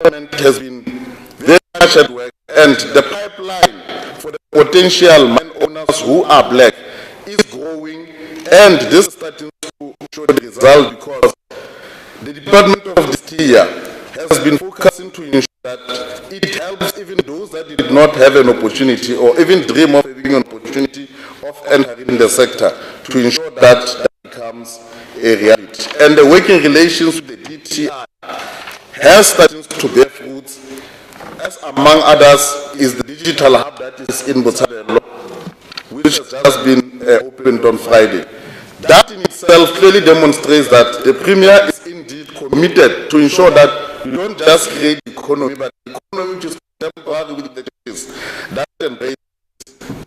government has been very much at work, and the pipeline for the potential mine owners who are black is growing, and this is starting to show the result because the Department of Justice has been focusing to ensure that it helps even those that did not have an opportunity or even dream of having an opportunity of entering the sector to ensure that that becomes a reality. And the working relations with the DTI has started to bear fruits, as among others is the digital hub that is in Botshabelo, which has just been opened on Friday. That in itself clearly demonstrates that the Premier is indeed committed to ensure that you don't just create the economy, but the economy which is temporary with the changes that embrace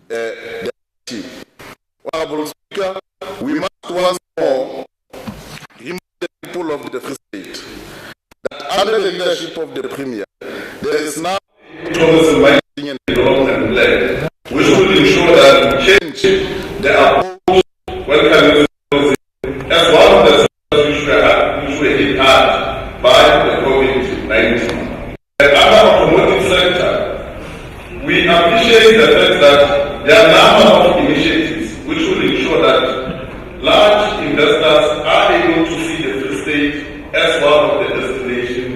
the team. Honorable Speaker, we must once more remind the people of the Free State that under the leadership of the Premier, there is now Thomas Mining and Development Plan, which will ensure that we change the approach when coming as one of the sectors which were hit hard by the COVID-19. And under automotive sector, we appreciate the fact that there are a number of initiatives which will ensure that large investors are able to see the Free State as one of the destination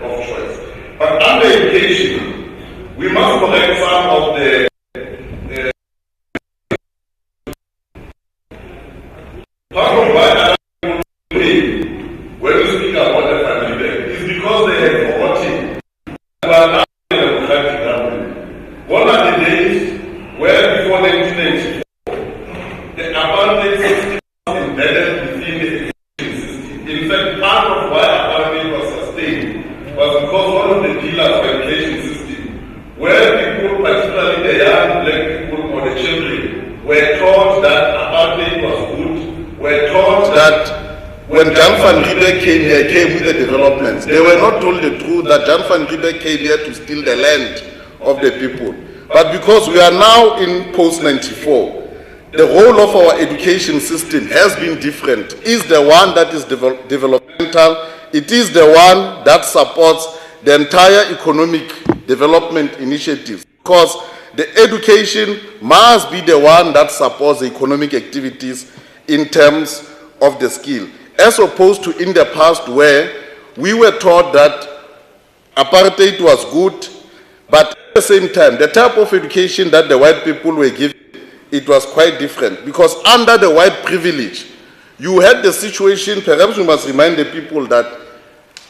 of choice. But under education, we must correct some of the part of why I pay when we speak about the family bank is because they have forgotten about now the democratic government. What are the days where before 1994 the apartheid system was embedded within the education system? In fact, part of why apartheid was sustained was because one of the pillars of the education system, where people, particularly the young black people or the children, were taught that apartheid was good, were taught that when Jan van Riebeeck came here, came with the developments. They were not told the truth that Jan van Riebeeck came here to steal the land of the people. But because we are now in post-94, the role of our education system has been different. It is the one that is developmental. It is the one that supports the entire economic development initiatives. Because the education must be the one that supports the economic activities in terms of the skill, as opposed to in the past where we were taught that apartheid was good, but at the same time, the type of education that the white people were given, it was quite different. Because under the white privilege, you had the situation, perhaps we must remind the people that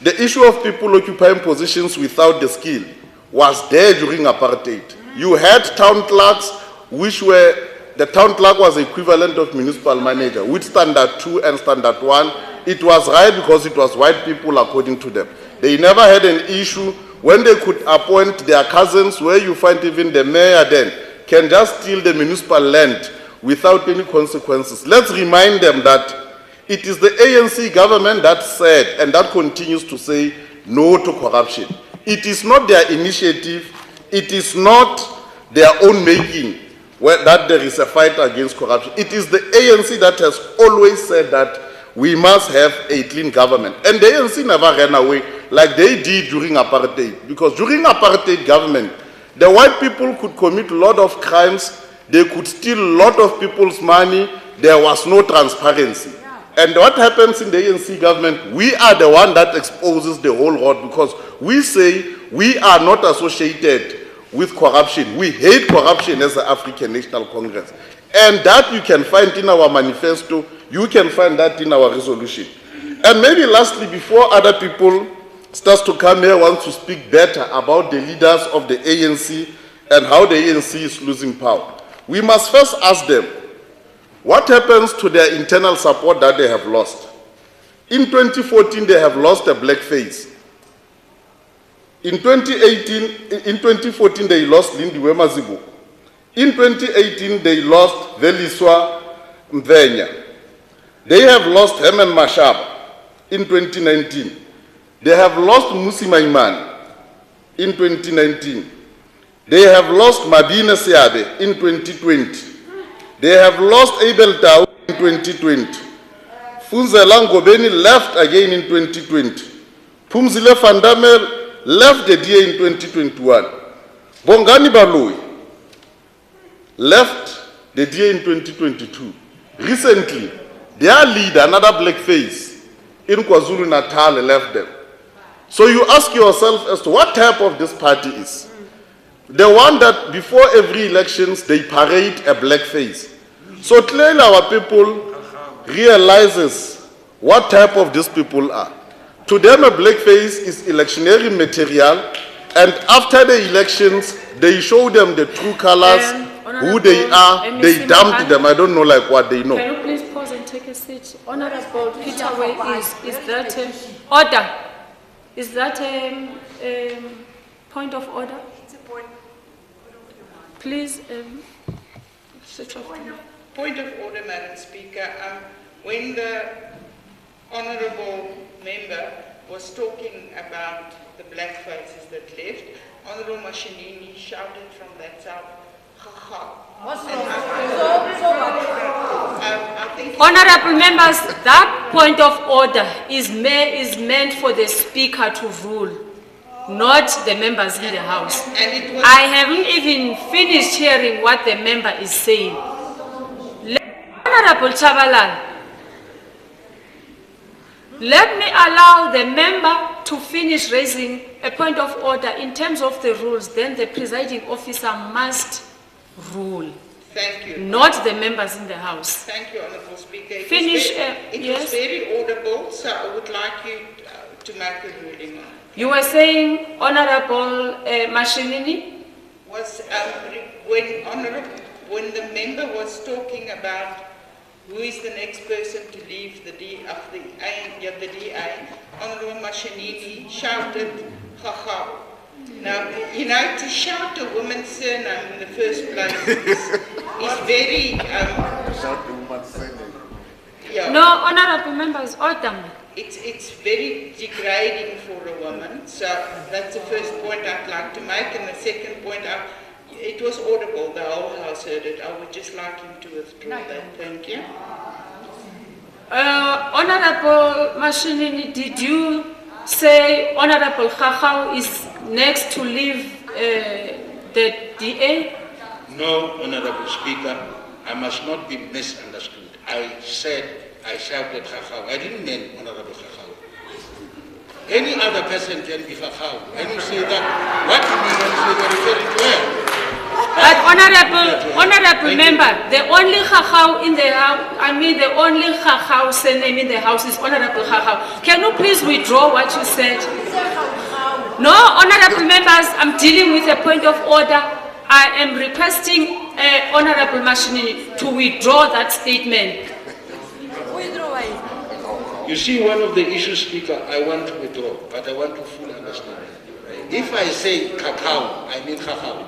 the issue of people occupying positions without the skill was there during apartheid. You had town clerks which were the town clerk was the equivalent of municipal manager with standard 2 and standard 1. It was right because it was white people according to them. They never had an issue when they could appoint their cousins, where you find even the mayor then can just steal the municipal land without any consequences. Let's remind them that it is the ANC government that said and that continues to say no to corruption. It is not their initiative, it is not their own making that there is a fight against corruption. It is the ANC that has always said that we must have a clean government. And the ANC never ran away like they did during apartheid. Because during apartheid government, the white people could commit a lot of crimes, they could steal a lot of people's money, there was no transparency. And what happens in the ANC government, we are the one that exposes the whole world because we say we are not associated with corruption. We hate corruption as the African National Congress. And that you can find in our manifesto, you can find that in our resolution. And maybe lastly, before other people start to come here, want to speak better about the leaders of the ANC and how the ANC is losing power, we must first ask them, what happens to their internal support that they have lost? In 2014, they have lost a black face. In 2014, they lost Lindiwe Mazibuko. In 2018, they lost Veliswa Mvenya. They have lost Herman Mashaba in 2019. They have lost Musi Maimane in 2019. They have lost Mabina Siabe in 2020. They have lost Abel Tau in 2020. Funzela Ngobeni left again in 2020. Phumzile Van Damme left the DA in 2021. Bongani Baloyi left the DA in 2022. Recently, their leader, another blackface in KwaZulu-Natal, left them. So you ask yourself as to what type of this party is. The one that before every elections, they parade a blackface. So clearly our people realizes what type of these people are. To them, a blackface is electionary material, and after the elections, they show them the true colors, who they are, they dumped them. I don't know like what they know. Can you please pause and take a seat? Honorable Peter Way, is that order? Is that a point of order? It's a point. Please, switch off. Point of order, Madam Speaker. When the honourable member was talking about the black faces that left, Honourable Mashinini shouted from that side, "Ha ha." Honourable members, that point of order is meant for the speaker to rule, not the members in the house. I haven't even finished hearing what the member is saying. Honourable Chabalala, let me allow the member to finish raising a point of order in terms of the rules. Then the presiding officer must rule. Thank you. Not the members in the house. Thank you, Honourable Speaker. Finish. It Yes. was very audible, so I would like you to make a ruling on it. You were saying, Honourable Mashinini? Was when the member was talking about who is the next person to leave the DA, Honourable Mashinini shouted, "Ha ha." Now, you know, to shout a woman's surname in the first place is very, yeah. No, Honourable members, order. It's very degrading for a woman. So that's the first point I'd like to make. And the second point, it was audible, the whole house heard it. I would just like him to withdraw that. Thank you. Honourable Mashinini, did you say Honourable Khachau is next to leave the DA? No, Honourable Speaker, I must not be misunderstood. I shouted Khachau. I didn't mean Honourable Khachau. Any other person can be Khachau. When you say that, what do you mean when you say you're referring to her? But honourable member, the only Khachau in the house, the only Khachau surname in the house is Honourable Khachau. Can you please withdraw what you said? No, honourable members, I'm dealing with a point of order. I am requesting Honourable Mashinini to withdraw that statement. You see, one of the issues, Speaker, I want to withdraw, but I want to fully understand. If I say Khachau, I mean Khachau.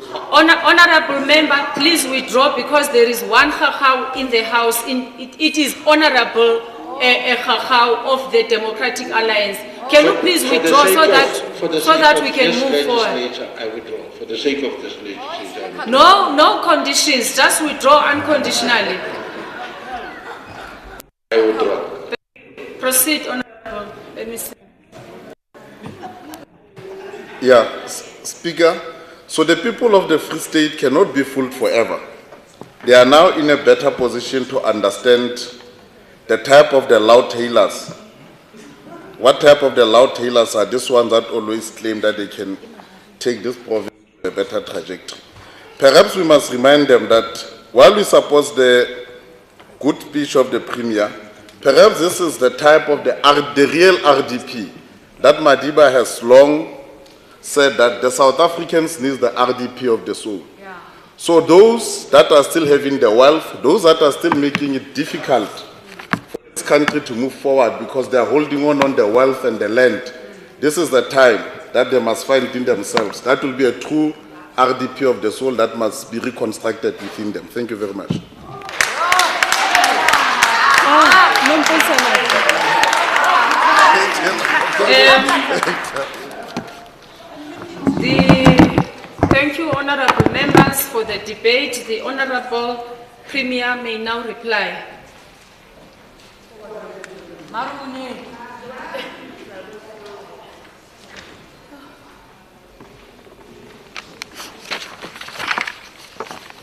Honourable member, please withdraw because there is one Khachau in the house. It is Honourable Khachau of the Democratic Alliance. Can you please withdraw so that we can move forward? I withdraw for the sake of this legislature. No conditions, just withdraw unconditionally. I withdraw. Proceed, Honourable. Let me see. Yeah, Speaker. So the people of the Free State cannot be fooled forever. They are now in a better position to understand the type of the loud-tailers. What type of the loud-tailers are these ones that always claim that they can take this province to a better trajectory? Perhaps we must remind them that while we support the good speech of the Premier, perhaps this is the type of the real RDP that Madiba has long said that the South Africans need the RDP of the soul. Yeah. So those that are still having the wealth, those that are still making it difficult for this country to move forward because they are holding on the wealth and the land, this is the time that they must find in themselves. That will be a true RDP of the soul that must be reconstructed within them. Thank you very much. Thank you, honourable members, for the debate. The honourable Premier may now reply.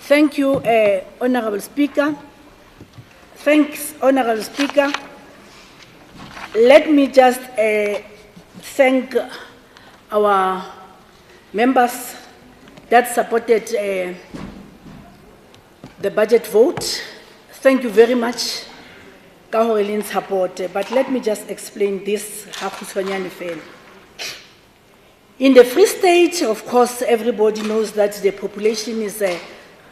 Thank you, Honorable Speaker. Thanks, Honorable Speaker. Let me just thank our members that supported the budget vote. Thank you very much, Kahoelin support. But let me just explain this. In the Free State, of course, everybody knows that the population is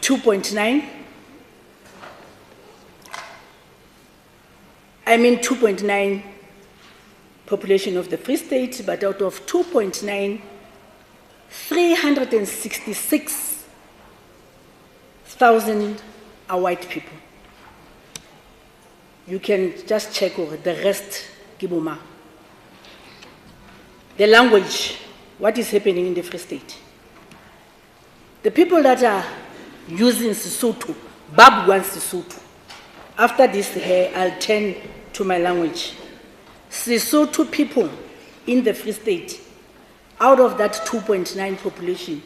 2.9. I mean 2.9 population of the Free State, but out of 2.9, 366,000 are white people. You can just check over the rest, Kibuma. The language, what is happening in the Free State? The people that are using Sesotho, Bab wants Sesotho. After this, I'll turn to my language. Sesotho people in the Free State, out of that 2.9 population,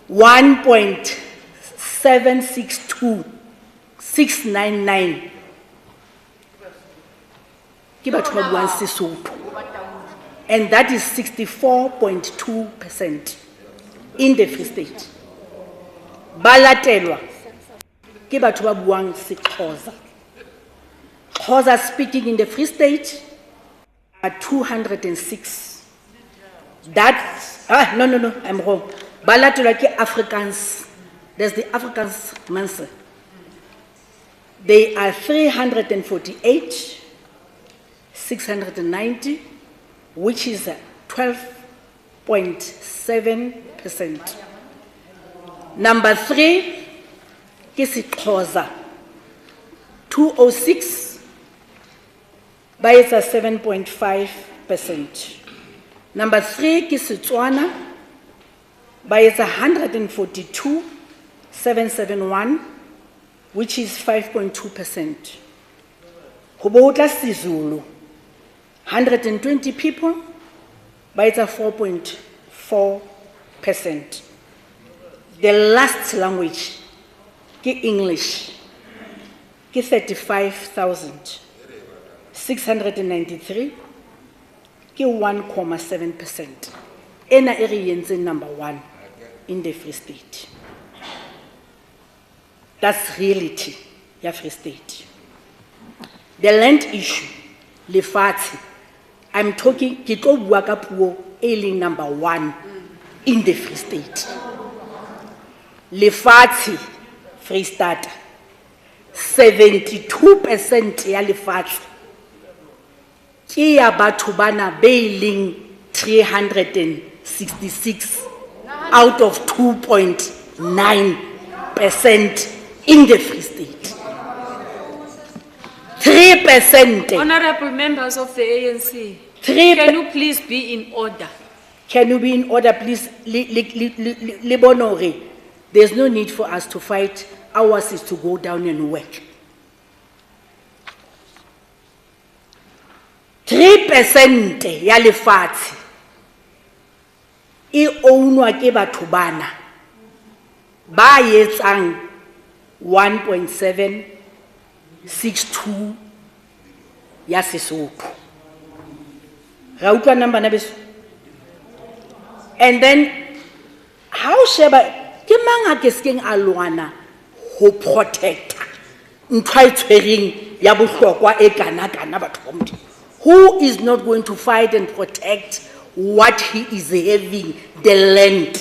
1.762699 and that is 64.2% in the Free State. Balatelwa ke batho ba buang seXhosa. Xhosa speaking in the Free State are 206. That's no, I'm wrong. Balatelwa ke Afrikaans. There's the Afrikaans Manse. They are 348, 690, which is 12.7%. Number 3, Kisixhosa, 206, by it's 7.5%. Number 3, Kisetswana, by it's 142, 771, which is 5.2%. Hobotla Sizulu, 120 people, by it's 4.4%. The last language, English, 35,693, 1.7%. Ena eri number 1 in the Free State. That's reality, ya Free State. The land issue, lefatshe, I'm talking, ke tlo bua ka puo e leng number 1 in the Free State. Lefatshe, Free State, 72% ya lefatshe ke ya batho bana be leng 366 out of 2.9% in the Free State. 3%. Honorable members of the ANC, 3%. can you please be in order? Can you be in order, please? Libonore, there's no need for us to fight. Ours is to go down and work. 3% ya lefatshe e ownwa ke batho bana ba etsang 1.762 ya Sesotho. Ra utlwa number na beso. And then how sheba ke manga ke skeng a lwana ho protect ntwa e tshwereng ya bohlokwa e kana batho ba modimo. Who is not going to fight and protect what he is having, the land?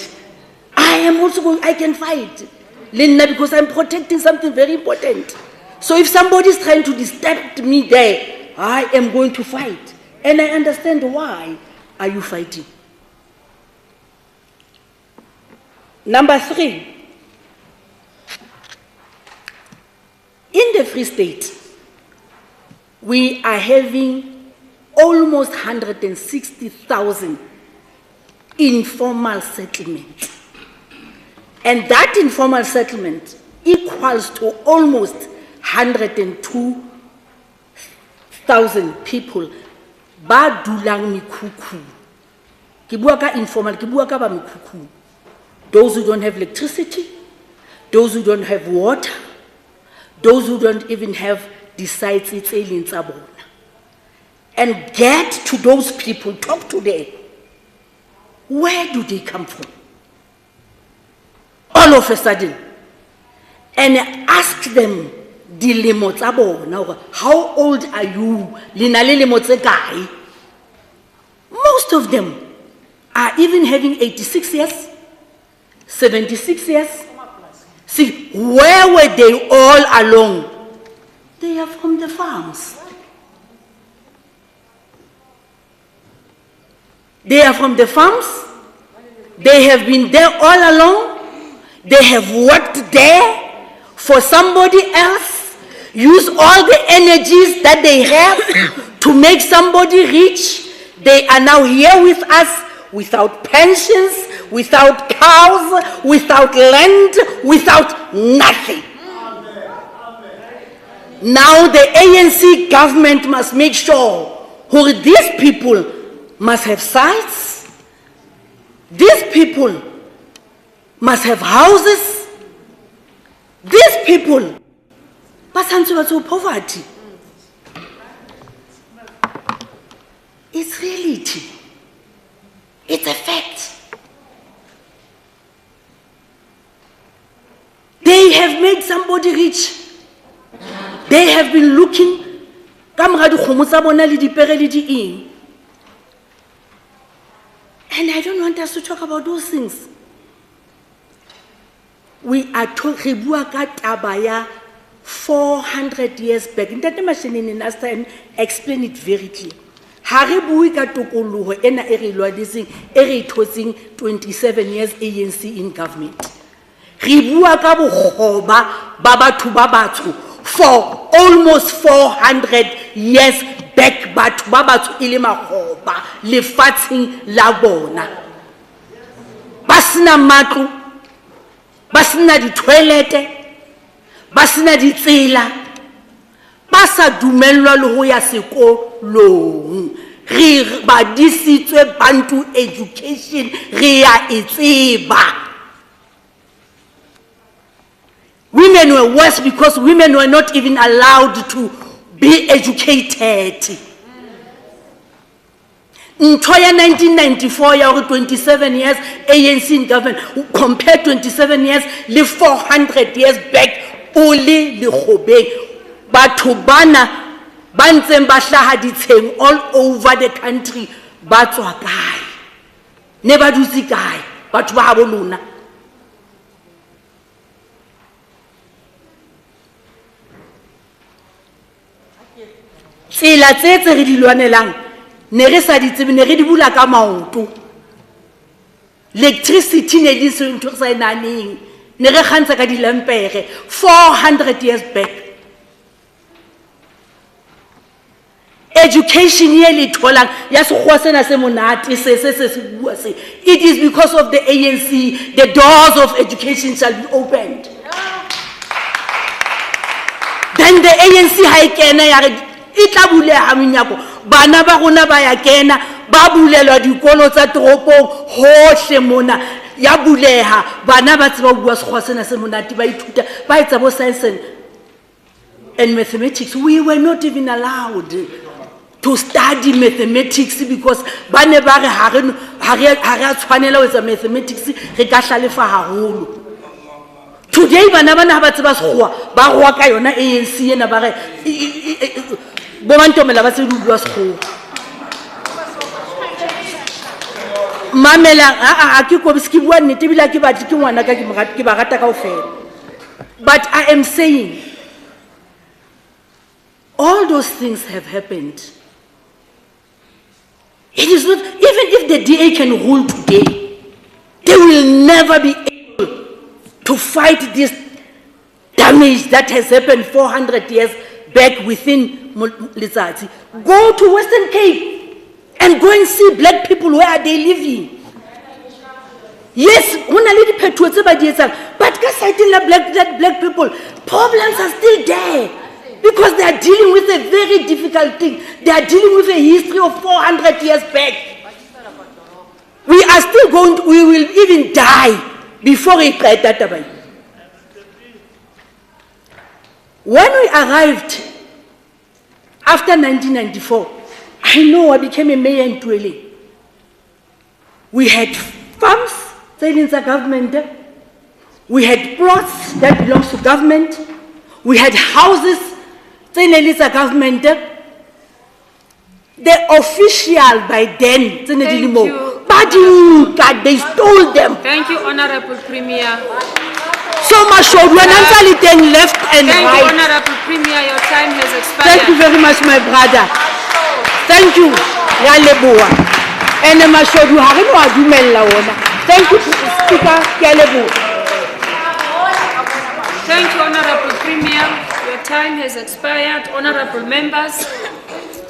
I am also going, I can fight. Linda, because I'm protecting something very important. So if somebody is trying to disturb me there, I am going to fight. And I understand why are you fighting. Number 3, in the Free State, we are having almost 160,000 informal settlement. And that informal settlement equals to almost 102,000 people ba dulang mikhukhu. Ki bua ka informal, ki bua ka ba mikhukhu. Those who don't have electricity, those who don't have water, those who don't even have the sites in Sabona. And get to those people, talk to them. Where do they come from? All of a sudden. And ask them, dilemo tsa bona, how old are you? Most of them are even having 86 years, 76 years. See, where were they all along? They are from the farms. They are from the farms. They have been there all along. They have worked there for somebody else. Use all the energies that they have to make somebody rich. They are now here with us without pensions, without cows, without land, without nothing. Now the ANC government must make sure that these people must have sites. These people must have houses. These people must answer poverty. It's reality. It's a fact. They have made somebody rich. They have been looking. And I don't want us to talk about those things. We are talking about 400 years back. Ntate Mashinini last time explain it very clear. Ha re bue ka tokoloho ena e re lwadiseng e re thotseng 27 years ANC in government. Re bua ka bokgoba ba batho ba batsho for almost 400 years back, batho ba batsho ile makgoba lefatsheng la bona. Ba sena matlo, ba sena di-toilete, ba sena ditsela, ba sa dumellwa le ho ya sekolong. Re badisitswe Bantu education, re ya e tseba. Women were worse because women were not even allowed to be educated. Ntoya 1994 ya 27 years ANC in government, compared 27 years le 400 years back, ole le khobeng. Batho bana ba ntseng ba hlaha ditsheng all over the country ba tswa kae? Ne ba dutse kae batho ba habo lona? Tsela tse re di lwanelang ne re sa di tsebe, ne re di bula ka maoto. Electricity ne di se ntho sa inaneng, ne re kgantsha ka dilempere 400 years back. Education ye le tholang ya sekgowa sena se monate se bua se, it is because of the ANC. The doors of education shall be opened. Then the ANC ha ikena ya re itla buleha menyako, bana ba rona ba ya kena ba bulelwa dikolo tsa toropong hohle mona ya buleha, bana ba tseba bua sekgowa sena se monate, ba ithuta ba etsa bo science and mathematics. We were not even allowed to study mathematics because bane ba re ha re tshwanela ho etsa mathematics re ka hlalefa haholo. Today bana ha ba tseba sekgowa ba roa ka yona ANC ena ba re bo mantomela ba se di bua sekgowa. Mamela a ke ko biski bua nnete bila ke batli ke ngwana ka ke ba rata kaofela. But I am saying all those things have happened. It is not, even if the DA can rule today, they will never be able to fight this damage that has happened 400 years back within Letsatsi. Go to Western Cape and go and see black people, where are they living? Yes, but black people, problems are still there. Because they are dealing with a very difficult thing. They are dealing with a history of 400 years back. We are still we will even die before we try that. When we arrived after 1994, I know I became a mayor in Twele. We had farms that in the government. We had plots that belongs to government. We had houses that in the government. The official by then, Thank you. but they stole them. Thank you, Honorable Premier. So much so when Ansali then left and Thank you, right. Honorable Premier. Your time has expired. Thank you very much, my brother. Thank you. Ya leboha. And Mashodu ha re no a dumella ona. Thank you, Speaker. Ya leboha. Thank you, Honorable Premier. Your time has expired. Honorable members,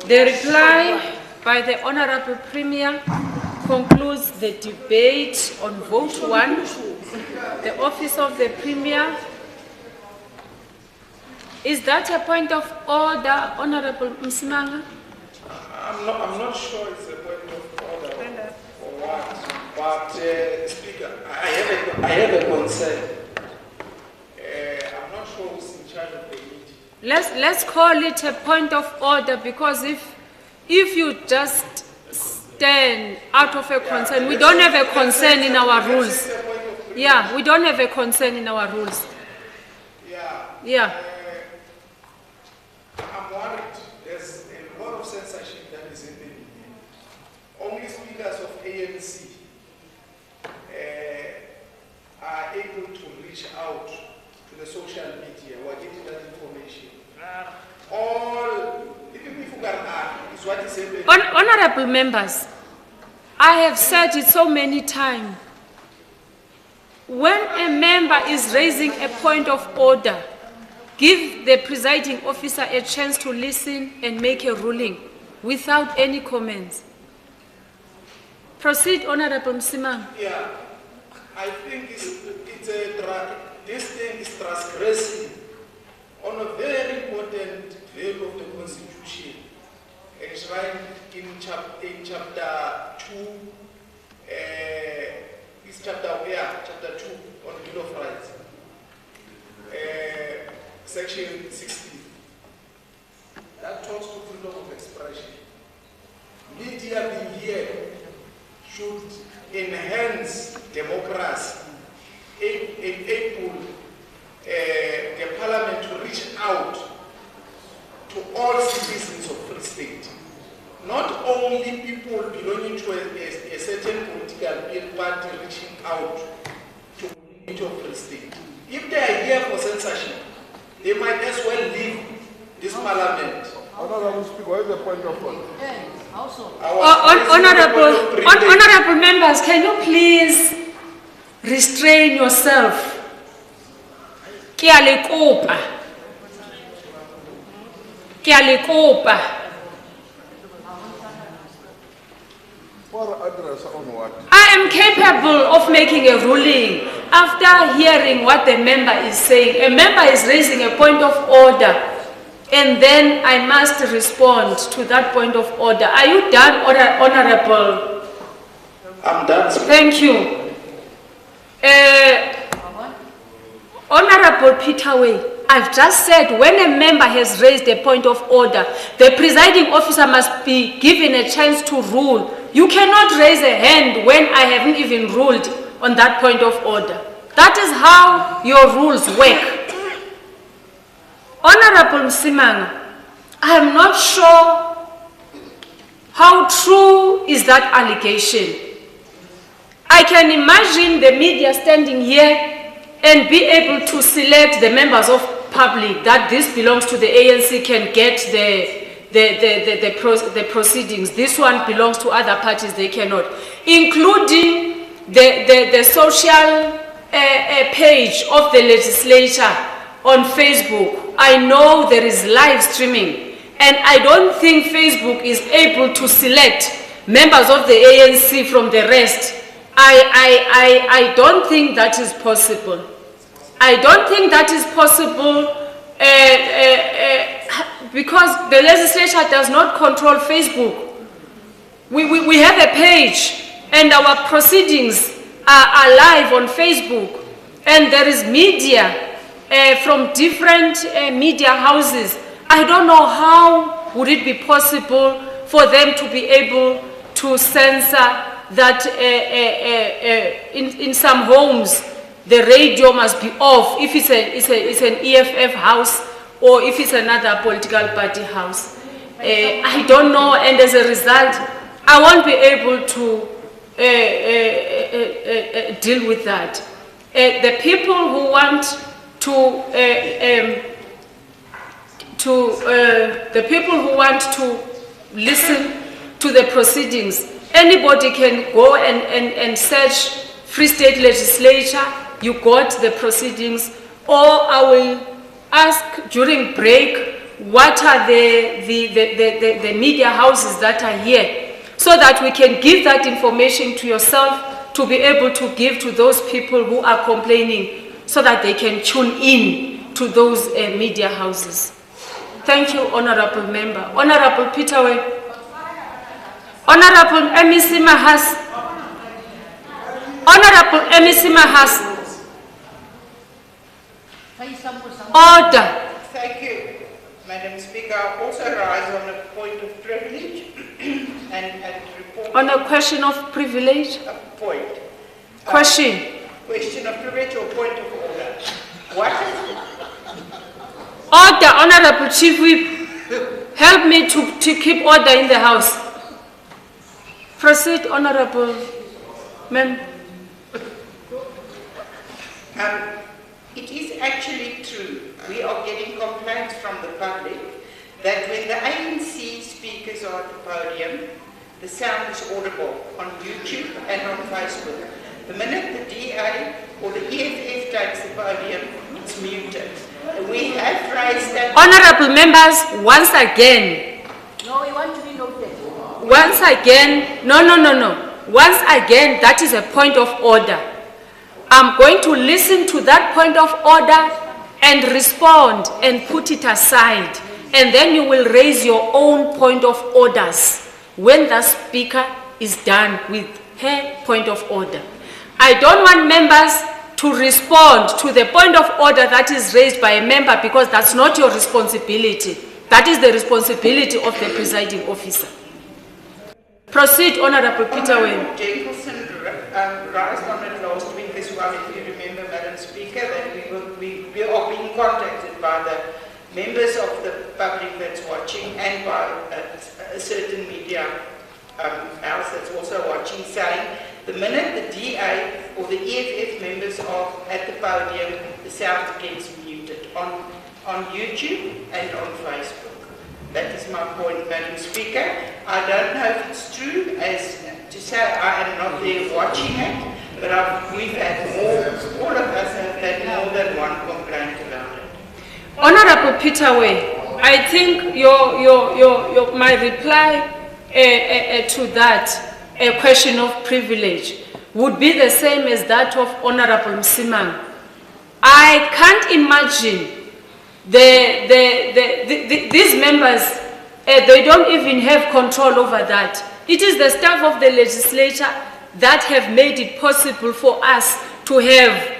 the reply by the Honorable Premier concludes the debate on vote 1. The office of the Premier. Is that a point of order, Honorable Msimanga? I'm not sure it's a point of order or what, but Speaker, I have a concern. I'm not sure who's in charge of the meeting. Let's call it a point of order, because if you just stand out of a concern, we don't have a concern in our rules. Yeah, we don't have a concern in our rules. Yeah. I'm worried. There's a lot of censorship that is happening here. Only speakers of ANC are able to reach out to the social media. We're getting that information. All, even if you can is what is happening. Honorable members, I have said it so many times. When a member is raising a point of order, give the presiding officer a chance to listen and make a ruling without any comments. Proceed, Honorable Msimang. Yeah, I think this thing is transgressing on a very important value of the Constitution, enshrined in chapter 2. Chapter 2 on the Bill of Rights, section 16. That talks to freedom of expression. Media being here should enhance democracy, enable the parliament to reach out to all citizens of Free State. Not only people belonging to a certain political party reaching out to the community of Free State. If they are here for censorship, they might as well leave this parliament. Honorable Speaker, what is the point of order? Honorable members, can you please restrain yourself? Ke a le kopa. Ke a le kopa. For address on what? I am capable of making a ruling after hearing what the member is saying. A member is raising a point of order, and then I must respond to that point of order. Are you done, Honorable? I'm done. Thank you. Honorable Peter Way, I've just said when a member has raised a point of order, the presiding officer must be given a chance to rule. You cannot raise a hand when I haven't even ruled on that point of order. That is how your rules work. Honorable Msimanga, I am not sure how true is that allegation. I can imagine the media standing here and be able to select the members of public that this belongs to the ANC can get the proceedings. This one belongs to other parties, they cannot. Including the social page of the legislature on Facebook. I know there is live streaming, and I don't think Facebook is able to select members of the ANC from the rest. I don't think that is possible. I don't think that is possible because the legislature does not control Facebook. We have a page, and our proceedings are live on Facebook, and there is media from different media houses. I don't know how would it be possible for them to be able to censor that in some homes the radio must be off if it's an EFF house or if it's another political party house. I don't know, and as a result, I won't be able to deal with that. The people who want the people who want to listen to the proceedings, anybody can go and search Free State Legislature. You got the proceedings, or I will ask during break what are the media houses that are here, so that we can give that information to yourself to be able to give to those people who are complaining, so that they can tune in to those media houses. Thank you, Honorable Member. Honorable Peter Webb. Honorable MEC Mahas. Honorable MEC Mahas. Order. Thank you, Madam Speaker. I also rise on a point of privilege and report. On a question of privilege? A point. Question. Question of privilege or point of order? What is it? Order, Honorable Chief Whip. Help me to keep order in the House. Proceed, Honorable Ma'am. It is actually true. We are getting complaints from the public that when the ANC speakers are at the podium, the sound is audible on YouTube and on Facebook. The minute the DA or the EFF takes the podium, it's muted. We have raised that. Honorable members, once again. No, we want to be noted. Once again, no. Once again, that is a point of order. I'm going to listen to that point of order and respond and put it aside. And then you will raise your own point of orders when the speaker is done with her point of order. I don't want members to respond to the point of order that is raised by a member, because that's not your responsibility. That is the responsibility of the presiding officer. Proceed, Honorable Peter Wayne. Honorable Jenkinson raised on it last week as well, if you remember, Madam Speaker, that we are being contacted by the members of the public that's watching and by a certain media house that's also watching, saying the minute the DA or the EFF members are at the podium, the sound gets muted on YouTube and on Facebook. That is my point, Madam Speaker. I don't know if it's true, as to say I am not there watching it, but we've had all of us have had more than one complaint about it. Honorable Peter Way, I think my reply to that question of privilege would be the same as that of Honorable Msimang. I can't imagine these members, they don't even have control over that. It is the staff of the legislature that have made it possible for us to have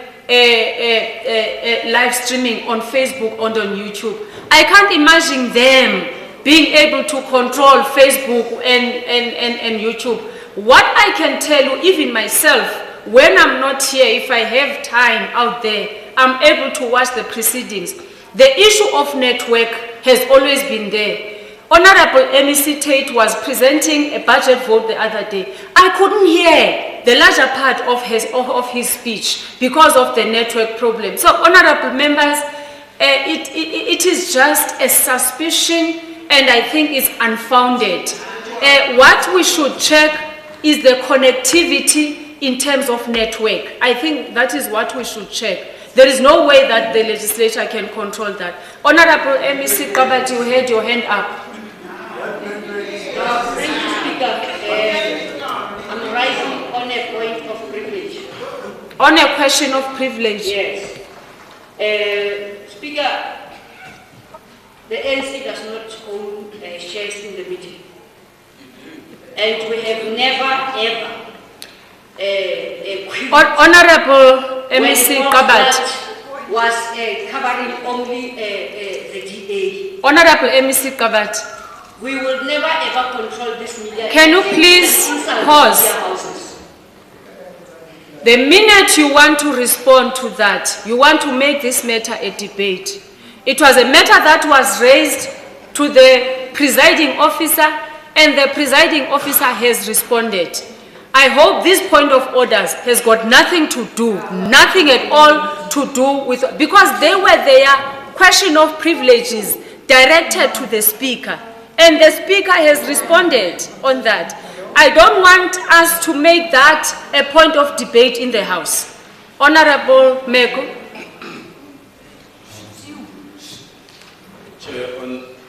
live streaming on Facebook and on YouTube. I can't imagine them being able to control Facebook and YouTube. What I can tell you, even myself, when I'm not here, if I have time out there, I'm able to watch the proceedings. The issue of network has always been there. Honorable MEC Tate was presenting a budget vote the other day. I couldn't hear the larger part of his speech because of the network problem. So, honorable members, it is just a suspicion, and I think it's unfounded. What we should check is the connectivity in terms of network. I think that is what we should check. There is no way that the legislature can control that. Honorable MEC Kabati, you had your hand up. Mr. Speaker, I'm rising on a point of privilege. On a question of privilege? Yes. Speaker, the ANC does not own shares in the meeting. And we have never, ever Honorable MEC Kabati. was covering only the DA. Honorable MEC Kabat, We will never ever control this media. Can you please Inside pause? media houses. the minute you want to respond to that, you want to make this matter a debate. It was a matter that was raised to the presiding officer, and the presiding officer has responded. I hope this point of orders has got nothing to do, nothing at all to do with, because they were their question of privileges directed to the speaker, and the speaker has responded on that. I don't want us to make that a point of debate in the House. Honorable Meko. Chair,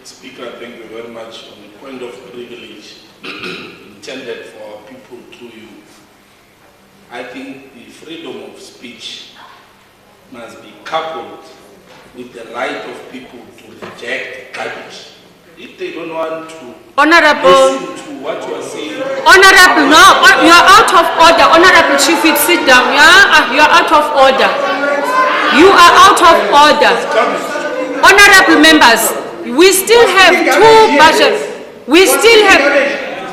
Speaker, thank you very much. On the point of privilege intended for people through you, I think the freedom of speech must be coupled with the right of people to reject garbage. If they don't want to Honorable. listen to what you are saying, Honorable, no, you are out of order. Honorable Chief Whip, sit down. You are out of order. You are out of order. Honorable members, we still have two budgets. We still have.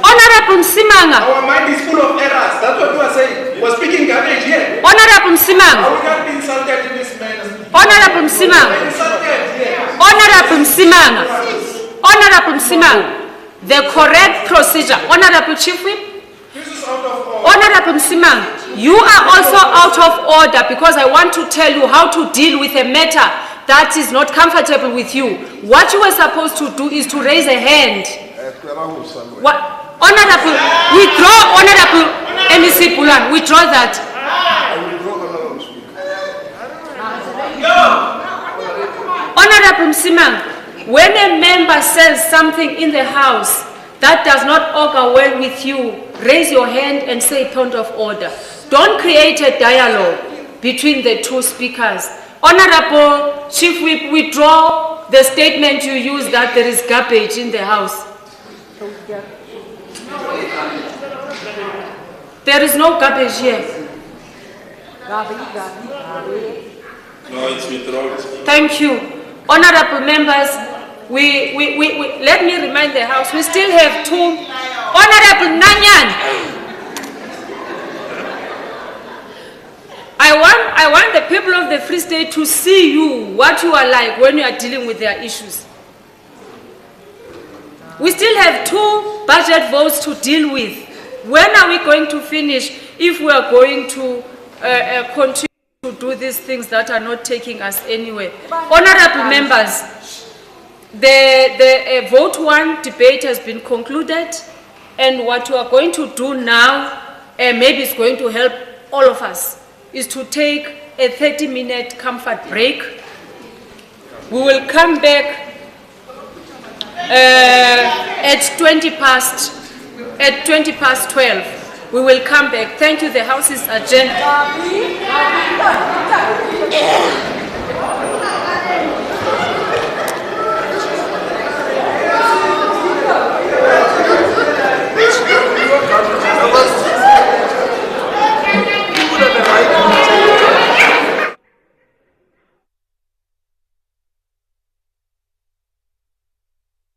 Honorable Simanga. Our mind is full of errors. That's what you are saying. We're speaking garbage here. Honorable Simanga. I will not be insulted in this manner. Honorable Simanga. Insulted here. Honorable Simanga. Honorable Simanga. The correct procedure. Honorable Chief Whip. This is out of order. Honorable Simang, you are also out of order because I want to tell you how to deal with a matter that is not comfortable with you. What you were supposed to do is to raise a hand. What? Honorable, withdraw, Honorable MEC Bulan, withdraw that. Honorable Simang, when a member says something in the House that does not augur well with you, raise your hand and say point of order. Don't create a dialogue between the two speakers. Honorable Chief Whip, withdraw the statement you used that there is garbage in the House. There is no garbage here. no, it's withdrawn. Thank you. Honorable members, let me remind the House, we still have two. Honorable Nanyan. I want the people of the Free State to see you, what you are like when you are dealing with their issues. We still have two budget votes to deal with. When are we going to finish if we are going to continue to do these things that are not taking us anywhere? Honorable members, the vote one debate has been concluded, and what you are going to do now, maybe it's going to help all of us, is to take a 30-minute comfort break. We will come back at 20 past 12. We will come back. Thank you. The House is adjourned.